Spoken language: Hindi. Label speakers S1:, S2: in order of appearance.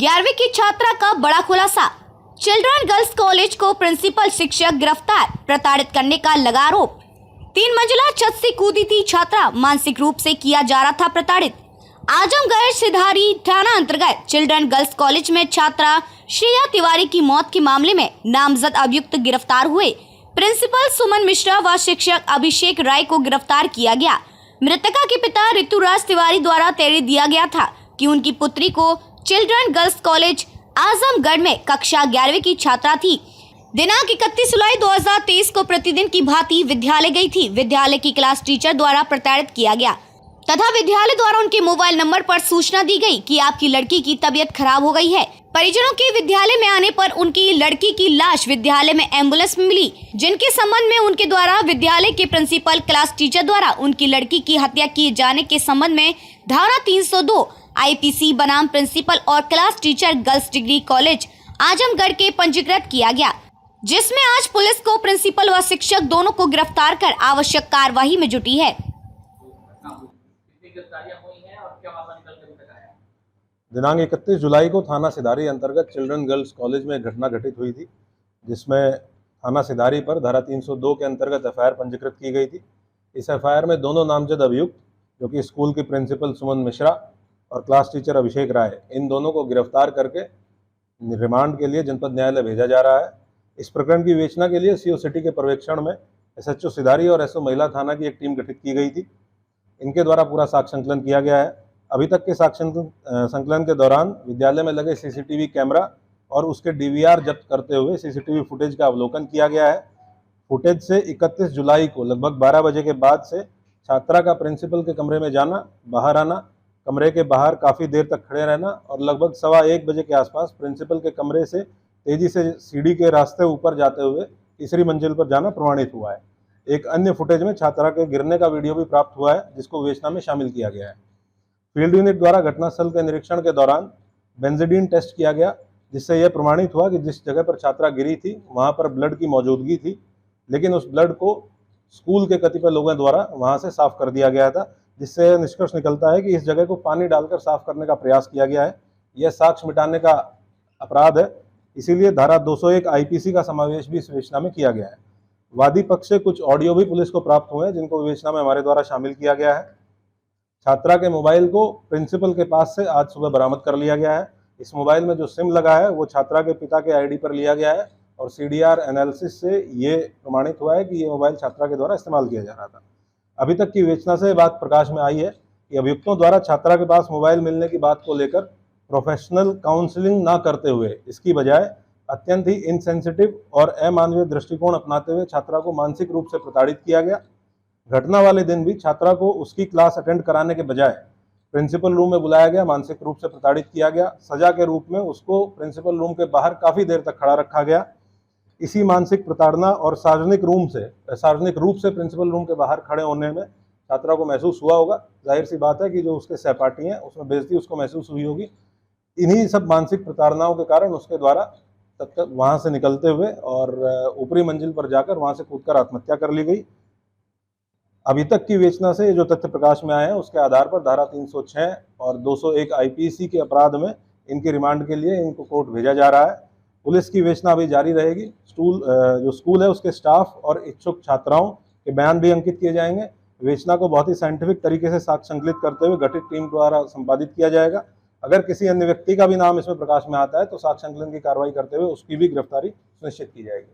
S1: 11वीं की छात्रा का बड़ा खुलासा। चिल्ड्रन गर्ल्स कॉलेज को प्रिंसिपल शिक्षक गिरफ्तार, प्रताड़ित करने का लगा आरोप। 3 मंजिला छत से कूदी थी छात्रा, मानसिक रूप से किया जा रहा था प्रताड़ित। आजमगढ़ सिधारी थाना अंतर्गत चिल्ड्रन गर्ल्स कॉलेज में छात्रा श्रेया तिवारी की मौत के मामले में नामजद अभियुक्त गिरफ्तार हुए। प्रिंसिपल सुमन मिश्रा व शिक्षक अभिषेक राय को गिरफ्तार किया गया। मृतका के पिता ऋतुराज तिवारी द्वारा तहरीर दिया गया था कि उनकी पुत्री को चिल्ड्रन गर्ल्स कॉलेज आजमगढ़ में कक्षा 11वीं की छात्रा थी। दिनांक 31 जुलाई 2023 को प्रतिदिन की भांति विद्यालय गई थी। विद्यालय की क्लास टीचर द्वारा प्रताड़ित किया गया तथा विद्यालय द्वारा उनके मोबाइल नंबर पर सूचना दी गई कि आपकी लड़की की तबीयत खराब हो गई है। परिजनों के विद्यालय में आने पर उनकी लड़की की लाश विद्यालय में एम्बुलेंस में मिली, जिनके संबंध में उनके द्वारा विद्यालय के प्रिंसिपल क्लास टीचर द्वारा उनकी लड़की की हत्या किए जाने के संबंध में धारा 302 IPC बनाम प्रिंसिपल और class teacher girls degree college Azamgarh के पंजीकृत किया गया, जिसमें आज पुलिस को प्रिंसिपल व शिक्षक दोनों को गिरफ्तार कर आवश्यक कार्यवाही में जुटी है।
S2: दिनांक 31 जुलाई को थाना सिधारी अंतर्गत चिल्ड्रन गर्ल्स कॉलेज में एक घटना घटित हुई थी, जिसमें थाना सिधारी पर धारा 302 के अंतर्गत FIR पंजीकृत की गई थी। इस FIR में दोनों नामजद अभियुक्त, जो कि स्कूल की प्रिंसिपल सुमन मिश्रा और क्लास टीचर अभिषेक राय, इन दोनों को गिरफ्तार करके रिमांड के लिए जनपद न्यायालय भेजा जा रहा है। इस प्रकरण की विवेचना के लिए CO सिटी के पर्यवेक्षण में SHO सिधारी और SO महिला थाना की एक टीम गठित की गई थी। इनके द्वारा पूरा साक्ष्य संकलन किया गया है। अभी तक के साक्ष्य संकलन के दौरान विद्यालय में लगे CCTV कैमरा और उसके DVR जब्त करते हुए CCTV फुटेज का अवलोकन किया गया है। फुटेज से 31 जुलाई को लगभग 12 बजे के बाद से छात्रा का प्रिंसिपल के कमरे में जाना, बाहर आना, कमरे के बाहर काफ़ी देर तक खड़े रहना और लगभग 1:15 बजे के आसपास प्रिंसिपल के कमरे से तेजी से सीढ़ी के रास्ते ऊपर जाते हुए तीसरी मंजिल पर जाना प्रमाणित हुआ है। एक अन्य फुटेज में छात्रा के गिरने का वीडियो भी प्राप्त हुआ है, जिसको विवेचना में शामिल किया गया है। फील्ड यूनिट द्वारा घटनास्थल के निरीक्षण के दौरान बेंजीडीन टेस्ट किया गया, जिससे यह प्रमाणित हुआ कि जिस जगह पर छात्रा गिरी थी वहां पर ब्लड की मौजूदगी थी, लेकिन उस ब्लड को स्कूल के कतिपय लोगों द्वारा वहां से साफ कर दिया गया था, जिससे निष्कर्ष निकलता है कि इस जगह को पानी डालकर साफ करने का प्रयास किया गया है। यह साक्ष्य मिटाने का अपराध है, इसीलिए धारा 201 IPC का समावेश भी इस विवेचना में किया गया है। वादी पक्ष से कुछ ऑडियो भी पुलिस को प्राप्त हुए हैं, जिनको विवेचना में हमारे द्वारा शामिल किया गया है। छात्रा के मोबाइल को प्रिंसिपल के पास से आज सुबह बरामद कर लिया गया है। इस मोबाइल में जो सिम लगा है वो छात्रा के पिता के ID पर लिया गया है और CDR एनालिसिस से ये प्रमाणित हुआ है कि ये मोबाइल छात्रा के द्वारा इस्तेमाल किया जा रहा था। अभी तक की विवेचना से बात प्रकाश में आई है कि अभियुक्तों द्वारा छात्रा के पास मोबाइल मिलने की बात को लेकर प्रोफेशनल काउंसलिंग न करते हुए इसकी बजाय अत्यंत ही इनसेंसिटिव और अमानवीय दृष्टिकोण अपनाते हुए छात्रा को मानसिक रूप से प्रताड़ित किया गया। घटना वाले दिन भी छात्रा को उसकी क्लास अटेंड कराने के बजाय प्रिंसिपल रूम में बुलाया गया, मानसिक रूप से प्रताड़ित किया गया। सजा के रूप में उसको प्रिंसिपल रूम के बाहर काफ़ी देर तक खड़ा रखा गया। इसी मानसिक प्रताड़ना और सार्वजनिक रूप से प्रिंसिपल रूम के बाहर खड़े होने में छात्रा को महसूस हुआ होगा। जाहिर सी बात है कि जो उसके सहपाठी हैं उसमें बेइज्जती उसको महसूस हुई होगी। इन्हीं सब मानसिक प्रताड़नाओं के कारण उसके द्वारा तब तक वहाँ से निकलते हुए और ऊपरी मंजिल पर जाकर वहाँ से कूदकर आत्महत्या कर ली गई। अभी तक की विवेचना से जो तथ्य प्रकाश में आए हैं उसके आधार पर धारा 306 और 201 IPC के अपराध में इनके रिमांड के लिए इनको कोर्ट भेजा जा रहा है। पुलिस की विवेचना अभी जारी रहेगी। जो स्कूल है उसके स्टाफ और इच्छुक छात्राओं के बयान भी अंकित किए जाएंगे। विवेचना को बहुत ही साइंटिफिक तरीके से साक्ष्य संकलित करते हुए गठित टीम द्वारा संपादित किया जाएगा। अगर किसी अन्य व्यक्ति का भी नाम इसमें प्रकाश में आता है तो साक्ष्य संकलन की कार्रवाई करते हुए उसकी भी गिरफ्तारी सुनिश्चित की जाएगी।